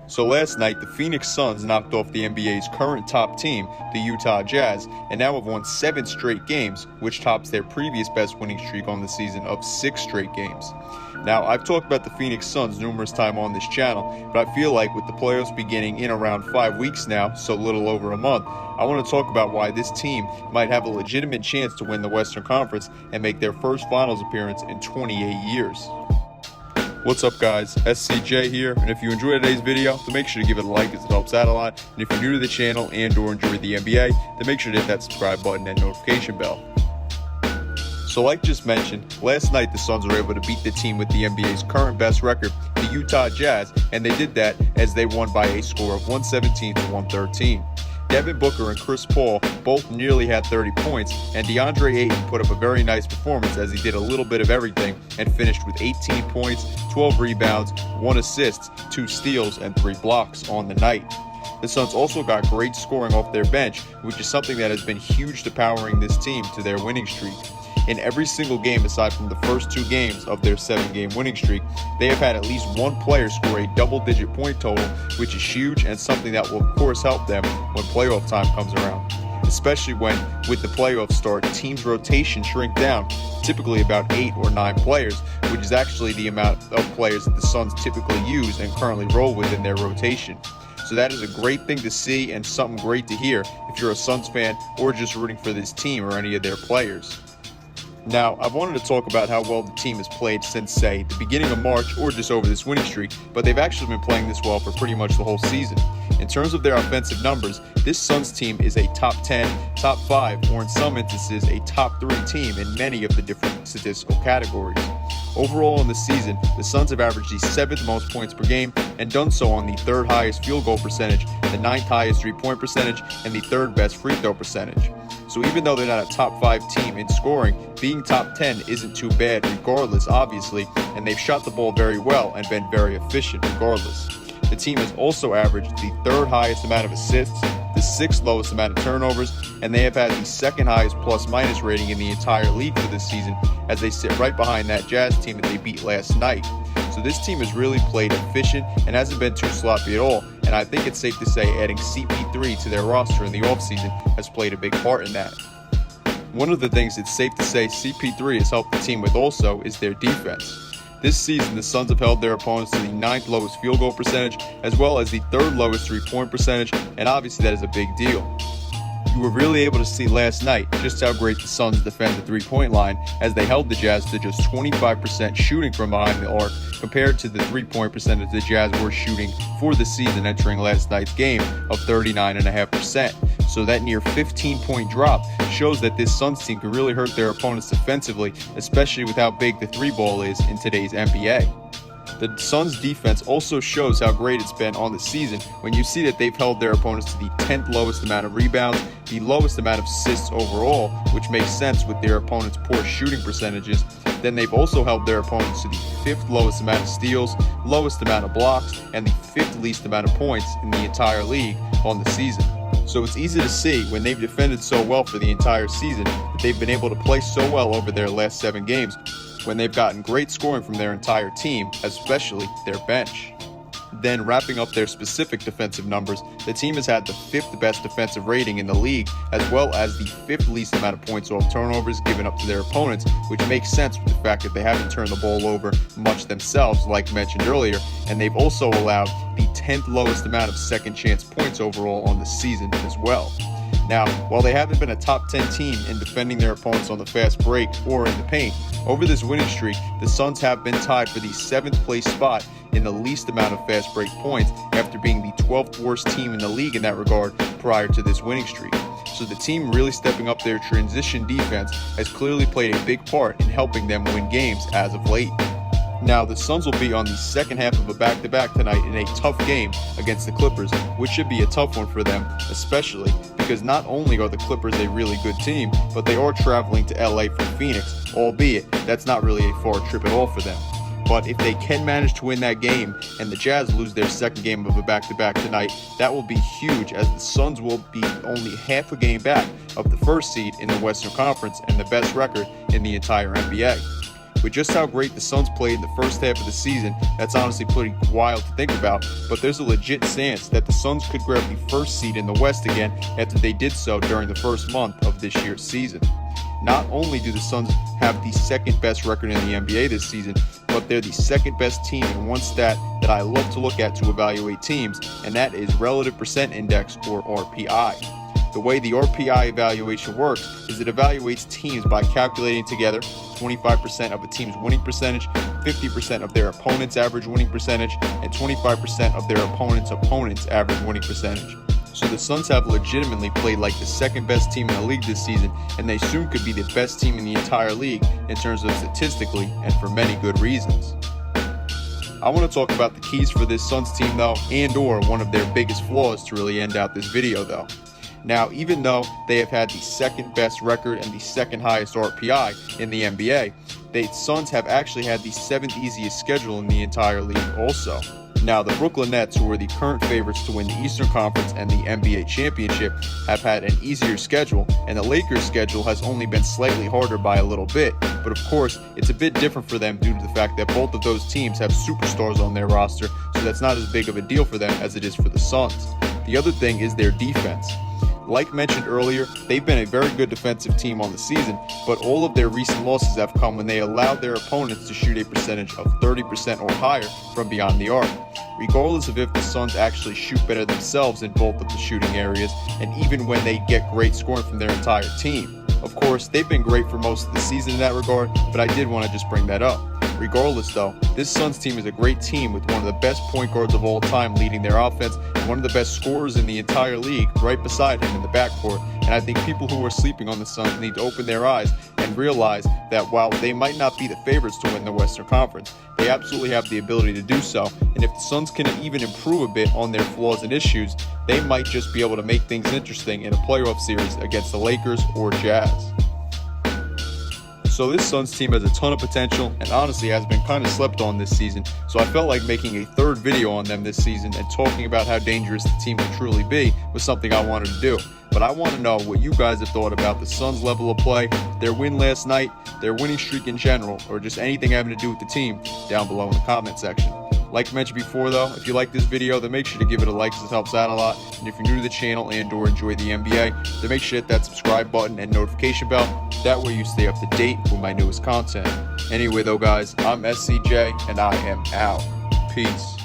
So last night, the Phoenix Suns knocked off the NBA's current top team, the Utah Jazz, and now have won 7 straight games, which tops their previous best winning streak on the season of 6 straight games. Now, I've talked about the Phoenix Suns numerous times on this channel, but I feel like with the playoffs beginning in around 5 weeks now, so little over a month, I want to talk about why this team might have a legitimate chance to win the Western Conference and make their first finals appearance in 28 years. What's up guys, SCJ here, and if you enjoyed today's video, then make sure to give it a like as it helps out a lot, and if you're new to the channel and or enjoy the NBA, then make sure to hit that subscribe button and notification bell. So like just mentioned, last night the Suns were able to beat the team with the NBA's current best record, the Utah Jazz, and they did that as they won by a score of 117 to 113. Devin Booker and Chris Paul both nearly had 30 points, and DeAndre Ayton put up a very nice performance as he did a little bit of everything and finished with 18 points, 12 rebounds, 1 assist, 2 steals, and 3 blocks on the night. The Suns also got great scoring off their bench, which is something that has been huge to powering this team to their winning streak. In every single game aside from the first 2 games of their 7-game winning streak, they have had at least one player score a double-digit point total, which is huge and something that will of course help them when playoff time comes around. Especially when, with the playoff start, teams' rotation shrink down, typically about 8 or 9 players, which is actually the amount of players that the Suns typically use and currently roll with in their rotation. So that is a great thing to see and something great to hear if you're a Suns fan or just rooting for this team or any of their players. Now, I wanted to talk about how well the team has played since, say, the beginning of March or just over this winning streak, but they've actually been playing this well for pretty much the whole season. In terms of their offensive numbers, this Suns team is a top 10, top 5, or in some instances, a top 3 team in many of the different statistical categories. Overall in the season, the Suns have averaged the 7th most points per game and done so on the 3rd highest field goal percentage, the 9th highest 3-point percentage, and the 3rd best free throw percentage. So even though they're not a top 5 team in scoring, being top 10 isn't too bad regardless, obviously, and they've shot the ball very well and been very efficient regardless. The team has also averaged the 3rd highest amount of assists, the 6th lowest amount of turnovers, and they have had the 2nd highest plus-minus rating in the entire league for this season, as they sit right behind that Jazz team that they beat last night. So this team has really played efficient and hasn't been too sloppy at all, and I think it's safe to say adding CP3 to their roster in the offseason has played a big part in that. One of the things it's safe to say CP3 has helped the team with also is their defense. This season, the Suns have held their opponents to the 9th lowest field goal percentage, as well as the 3rd lowest 3-point percentage, and obviously that is a big deal. You were really able to see last night just how great the Suns defend the 3-point line, as they held the Jazz to just 25% shooting from behind the arc, compared to the 3-point percentage the Jazz were shooting for the season entering last night's game of 39.5%. So that near 15-point drop shows that this Suns team can really hurt their opponents defensively, especially with how big the 3-ball is in today's NBA. The Suns defense also shows how great it's been on the season when you see that they've held their opponents to the 10th lowest amount of rebounds, the lowest amount of assists overall, which makes sense with their opponents' poor shooting percentages. Then they've also held their opponents to the 5th lowest amount of steals, lowest amount of blocks, and the 5th least amount of points in the entire league on the season. So it's easy to see when they've defended so well for the entire season that they've been able to play so well over their last 7 games when they've gotten great scoring from their entire team, especially their bench. Then wrapping up their specific defensive numbers, the team has had the 5th best defensive rating in the league, as well as the 5th least amount of points off turnovers given up to their opponents, which makes sense with the fact that they haven't turned the ball over much themselves, like mentioned earlier, and they've also allowed the 10th lowest amount of second chance points overall on the season as well. Now, while they haven't been a top 10 team in defending their opponents on the fast break or in the paint, over this winning streak, the Suns have been tied for the 7th place spot in the least amount of fast break points after being the 12th worst team in the league in that regard prior to this winning streak. So the team really stepping up their transition defense has clearly played a big part in helping them win games as of late. Now, the Suns will be on the second half of a back-to-back tonight in a tough game against the Clippers, which should be a tough one for them, especially because not only are the Clippers a really good team, but they are traveling to LA from Phoenix, albeit that's not really a far trip at all for them. But if they can manage to win that game and the Jazz lose their second game of a back-to-back tonight, that will be huge, as the Suns will be only half a game back of the first seed in the Western Conference and the best record in the entire NBA. With just how great the Suns played in the first half of the season, that's honestly pretty wild to think about, but there's a legit chance that the Suns could grab the first seed in the West again after they did so during the first month of this year's season. Not only do the Suns have the second best record in the NBA this season, but they're the second best team in one stat that I love to look at to evaluate teams, and that is relative percent index, or RPI. The way the RPI evaluation works is it evaluates teams by calculating together 25% of a team's winning percentage, 50% of their opponent's average winning percentage, and 25% of their opponent's average winning percentage. So the Suns have legitimately played like the second best team in the league this season, and they soon could be the best team in the entire league in terms of statistically, and for many good reasons. I want to talk about the keys for this Suns team though, and or one of their biggest flaws to really end out this video though. Now, even though they have had the second best record and the second highest RPI in the NBA, the Suns have actually had the 7th easiest schedule in the entire league also. Now, the Brooklyn Nets, who are the current favorites to win the Eastern Conference and the NBA championship, have had an easier schedule, and the Lakers' schedule has only been slightly harder by a little bit. But of course, it's a bit different for them due to the fact that both of those teams have superstars on their roster, so that's not as big of a deal for them as it is for the Suns. The other thing is their defense. Like mentioned earlier, they've been a very good defensive team on the season, but all of their recent losses have come when they allowed their opponents to shoot a percentage of 30% or higher from beyond the arc. Regardless of if the Suns actually shoot better themselves in both of the shooting areas, and even when they get great scoring from their entire team. Of course, they've been great for most of the season in that regard, but I did want to just bring that up. Regardless though, this Suns team is a great team with one of the best point guards of all time leading their offense, and one of the best scorers in the entire league right beside him in the backcourt. And I think people who are sleeping on the Suns need to open their eyes and realize that while they might not be the favorites to win the Western Conference, they absolutely have the ability to do so. And if the Suns can even improve a bit on their flaws and issues, they might just be able to make things interesting in a playoff series against the Lakers or Jazz. So this Suns team has a ton of potential and honestly has been kind of slept on this season, so I felt like making a third video on them this season and talking about how dangerous the team can truly be was something I wanted to do. But I want to know what you guys have thought about the Suns' level of play, their win last night, their winning streak in general, or just anything having to do with the team down below in the comment section. Like mentioned before though, if you like this video, then make sure to give it a like, as it helps out a lot. And if you're new to the channel and or enjoy the NBA, then make sure to hit that subscribe button and notification bell. That way you stay up to date with my newest content. Anyway though guys, I'm SCJ and I am out. Peace.